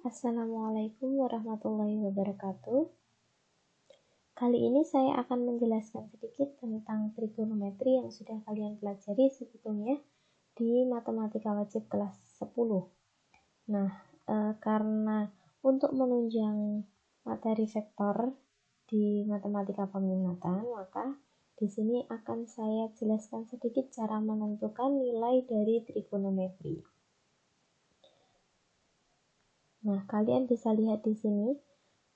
Assalamualaikum warahmatullahi wabarakatuh. Kali ini saya akan menjelaskan sedikit tentang trigonometri yang sudah kalian pelajari sebetulnya di matematika wajib kelas 10. Nah, karena untuk menunjang materi vektor di matematika peminatan, maka di sini akan saya jelaskan sedikit cara menentukan nilai dari trigonometri. Nah, kalian bisa lihat di sini,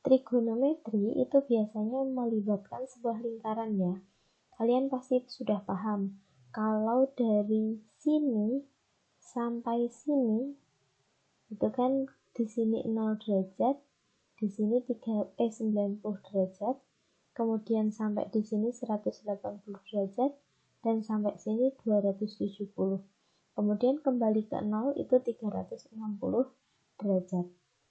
trigonometri itu biasanya melibatkan sebuah lingkaran ya. Kalian pasti sudah paham, kalau dari sini sampai sini, itu kan di sini 0 derajat, di sini 90 derajat, kemudian sampai di sini 180 derajat, dan sampai sini 270. Kemudian kembali ke 0 itu 360 derajat.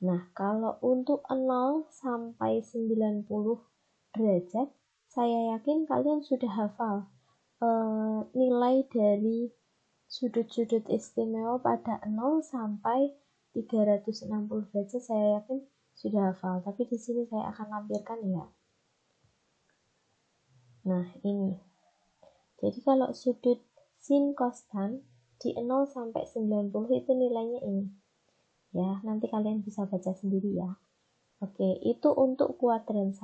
Nah, kalau untuk 0 sampai 90 derajat, saya yakin kalian sudah hafal nilai dari sudut-sudut istimewa pada 0 sampai 360 derajat, saya yakin sudah hafal. Tapi di sini saya akan lampirkan ya. Nah, ini. Jadi kalau sudut sin konstan di 0 sampai 90 itu nilainya ini. Ya, nanti kalian bisa baca sendiri ya. Oke, itu untuk kuadran 1.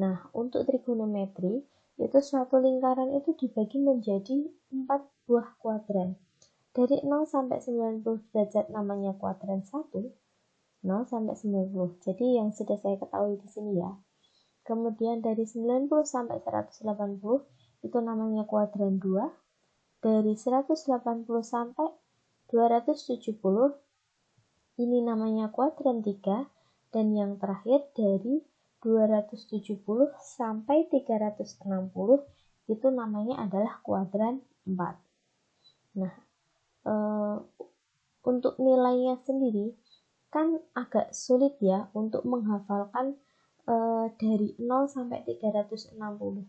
Nah, untuk trigonometri, itu suatu lingkaran itu dibagi menjadi 4 buah kuadran. Dari 0 sampai 90 derajat namanya kuadran 1, 0 sampai 90. Jadi yang sudah saya ketahui di sini ya. Kemudian dari 90 sampai 180 itu namanya kuadran 2. Dari 180 sampai 270 ini namanya kuadran 3. Dan yang terakhir dari 270 sampai 360 itu namanya adalah kuadran 4. Nah, untuk nilainya sendiri kan agak sulit ya untuk menghafalkan dari 0 sampai 360.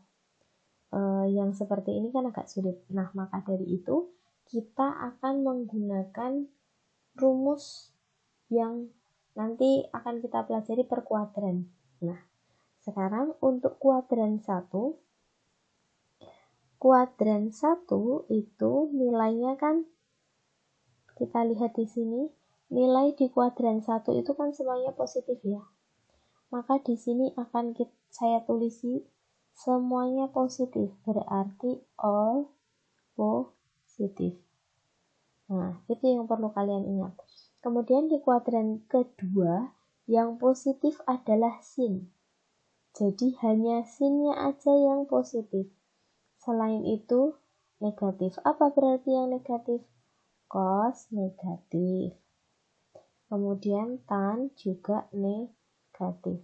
Yang seperti ini kan agak sulit. Nah, maka dari itu kita akan menggunakan rumus yang nanti akan kita pelajari per kuadran. Nah, sekarang untuk kuadran 1. Kuadran 1 itu nilainya kan kita lihat di sini, nilai di kuadran 1 itu kan semuanya positif ya. Maka di sini akan saya tulisi semuanya positif, berarti all positif. Nah, itu yang perlu kalian ingat. Kemudian di kuadran kedua, yang positif adalah sin. Jadi hanya sinnya aja yang positif. Selain itu, negatif. Apa berarti yang negatif? Cos negatif. Kemudian tan juga negatif.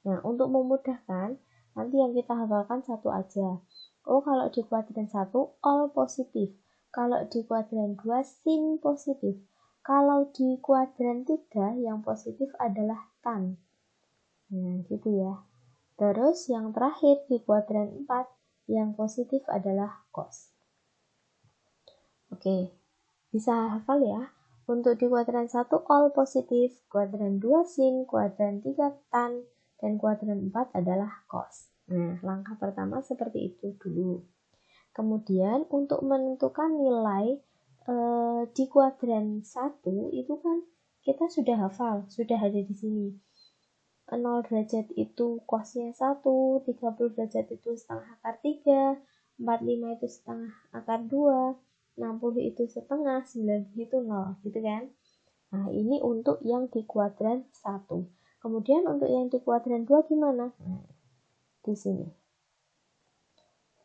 Nah, untuk memudahkan, nanti yang kita hafalkan satu aja. Oh, kalau di kuadran 1, all positif. Kalau di kuadran 2, sin positif. Kalau di kuadran 3, yang positif adalah tan. Nah, gitu ya. Terus yang terakhir di kuadran 4, yang positif adalah cos. Oke, bisa hafal ya. Untuk di kuadran 1, all positif. Kuadran 2, sin. Kuadran 3, tan. Dan kuadran 4 adalah cos. Nah, langkah pertama seperti itu dulu. Kemudian untuk menentukan nilai di kuadran 1 itu kan kita sudah hafal, sudah ada di sini. 0 derajat itu cosnya 1, 30 derajat itu setengah akar 3, 45 itu setengah akar 2, 60 itu setengah, 90 itu 0, gitu kan? Nah, ini untuk yang di kuadran 1. Kemudian untuk yang di kuadran 2 gimana? Nah, di sini.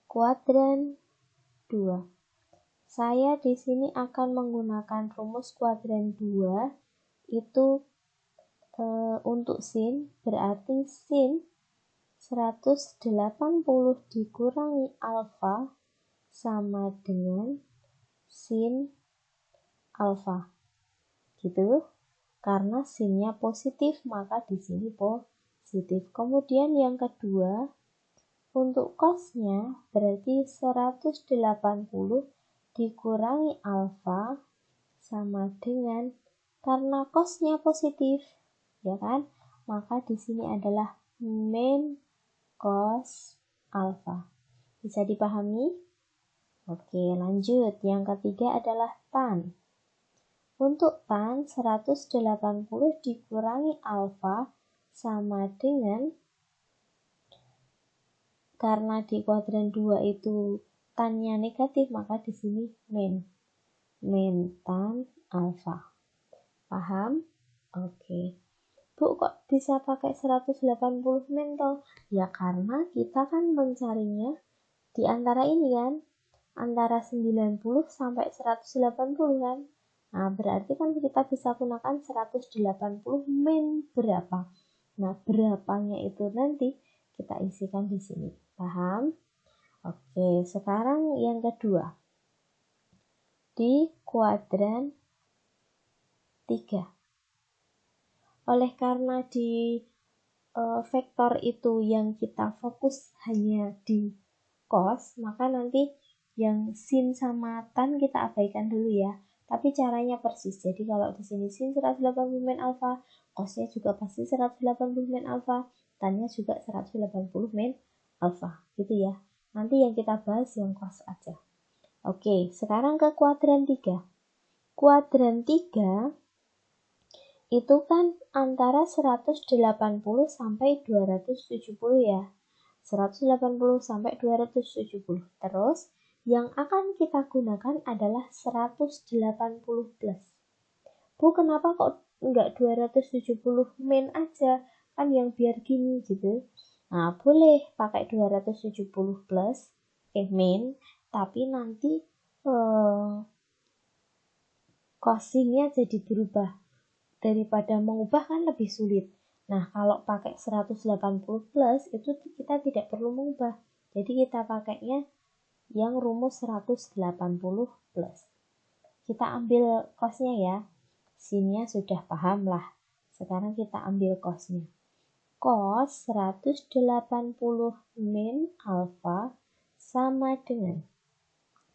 Kuadran 2. Saya di sini akan menggunakan rumus kuadran 2 itu untuk sin, berarti sin 180 dikurangi alfa sama dengan sin alfa. Gitu. Karena sinnya positif, maka di sini positif. Kemudian yang kedua, untuk cosnya berarti 180 dikurangi alfa sama dengan, karena cosnya positif, ya kan? Maka di sini adalah min cos alfa. Bisa dipahami? Oke, lanjut. Yang ketiga adalah tan. Untuk tan 180 dikurangi alfa sama dengan, karena di kuadran 2 itu tannya negatif, maka di sini min tan alfa. Paham? Oke. Bu, kok bisa pakai 180 min toh? Ya karena kita kan mencarinya di antara ini kan, antara 90 sampai 180 kan. Nah, berarti kan kita bisa gunakan 180 min berapa. Nah, berapanya itu nanti kita isikan di sini. Paham? Oke, sekarang yang kedua. Di kuadran 3. Oleh karena di vektor itu yang kita fokus hanya di cos, maka nanti yang sin sama tan kita abaikan dulu ya. Tapi caranya persis. Jadi kalau di sini sin 180 min alfa, cosnya juga pasti 180 min alfa, tannya juga 180 min alfa, gitu ya. Nanti yang kita bahas yang cos aja. Oke, sekarang ke kuadran 3. Kuadran 3 itu kan antara 180 sampai 270 ya. 180 sampai 270. Terus yang akan kita gunakan adalah 180 plus. Bu, kenapa kok enggak 270 min aja? Kan yang biar gini gitu. Nah, boleh pakai 270 plus min, tapi nanti cosingnya jadi berubah. Daripada mengubah kan lebih sulit. Nah, kalau pakai 180 plus itu kita tidak perlu mengubah. Jadi kita pakainya yang rumus 180 plus. Kita ambil cosnya ya. Sinnya sudah paham lah. Sekarang kita ambil cosnya. Cos 180 min alfa sama dengan.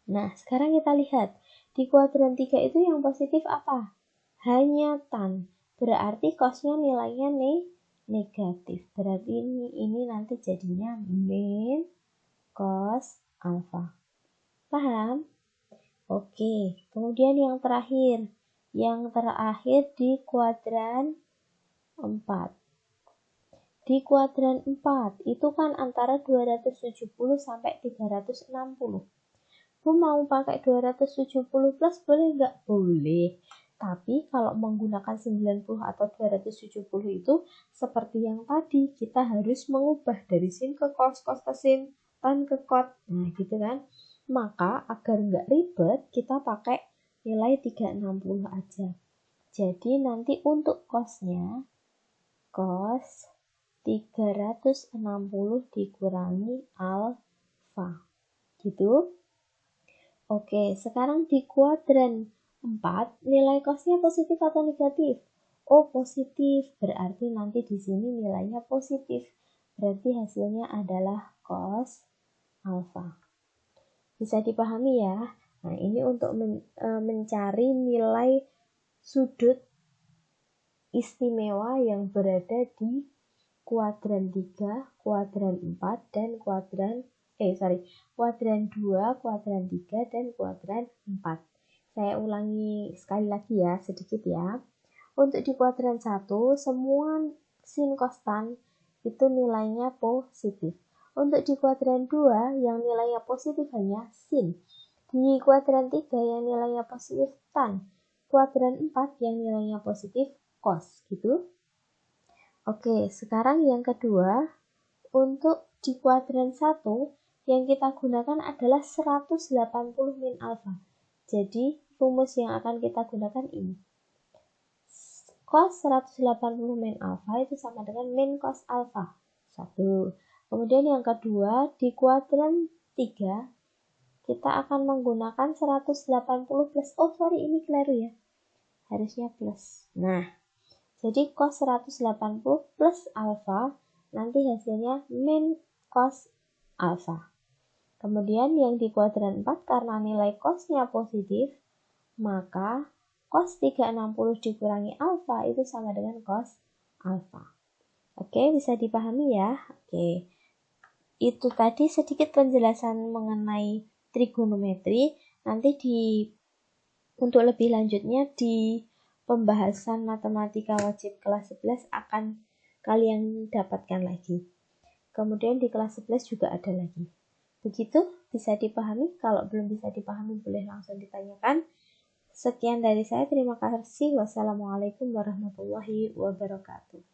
Nah, sekarang kita lihat. Di kuadran 3 itu yang positif apa? Hanya tan. Berarti cosnya nilainya negatif. Berarti ini nanti jadinya min cos alfa. Paham? Oke, kemudian yang terakhir. Yang terakhir di kuadran 4. Di kuadran 4 itu kan antara 270 sampai 360. Bu, mau pakai 270 plus boleh nggak? Boleh. Tapi kalau menggunakan 90 atau 270 itu seperti yang tadi, kita harus mengubah dari sin ke cos, cos ke sin, tan ke cot. Nah, gitu kan. Maka agar nggak ribet, kita pakai nilai 360 aja. Jadi nanti untuk cosnya, cos 360 dikurangi alfa. Gitu. Oke, sekarang di kuadran 4, nilai cosnya positif atau negatif? Oh, positif. Berarti nanti di sini nilainya positif. Berarti hasilnya adalah cos alfa. Bisa dipahami ya? Nah, ini untuk mencari nilai sudut istimewa yang berada di kuadran 3, kuadran 4, dan kuadran 2, kuadran 3, dan kuadran 4. Saya ulangi sekali lagi ya, sedikit ya. Untuk di kuadran 1, semua sin konstan itu nilainya positif. Untuk di kuadran 2, yang nilainya positif hanya sin. Di kuadran 3, yang nilainya positif tan. Kuadran 4, yang nilainya positif cos. Gitu. Oke, sekarang yang kedua. Untuk di kuadran 1, yang kita gunakan adalah 180 min alfa. Jadi, rumus yang akan kita gunakan ini. Cos 180 min alfa itu sama dengan min cos alfa. 1. Kemudian yang kedua, di kuadran 3, kita akan menggunakan 180 plus. Oh, sorry, ini keliru ya. Harusnya plus. Nah, jadi cos 180 plus alfa, nanti hasilnya min cos alfa. Kemudian yang di kuadran 4, karena nilai cosnya positif, maka cos 360 dikurangi alfa itu sama dengan cos alfa. Oke, bisa dipahami ya? Oke. Itu tadi sedikit penjelasan mengenai trigonometri. Nanti untuk lebih lanjutnya di pembahasan matematika wajib kelas 11 akan kalian dapatkan lagi. Kemudian di kelas 11 juga ada lagi. Begitu, bisa dipahami? Kalau belum bisa dipahami boleh langsung ditanyakan. Sekian dari saya, terima kasih. Wassalamualaikum warahmatullahi wabarakatuh.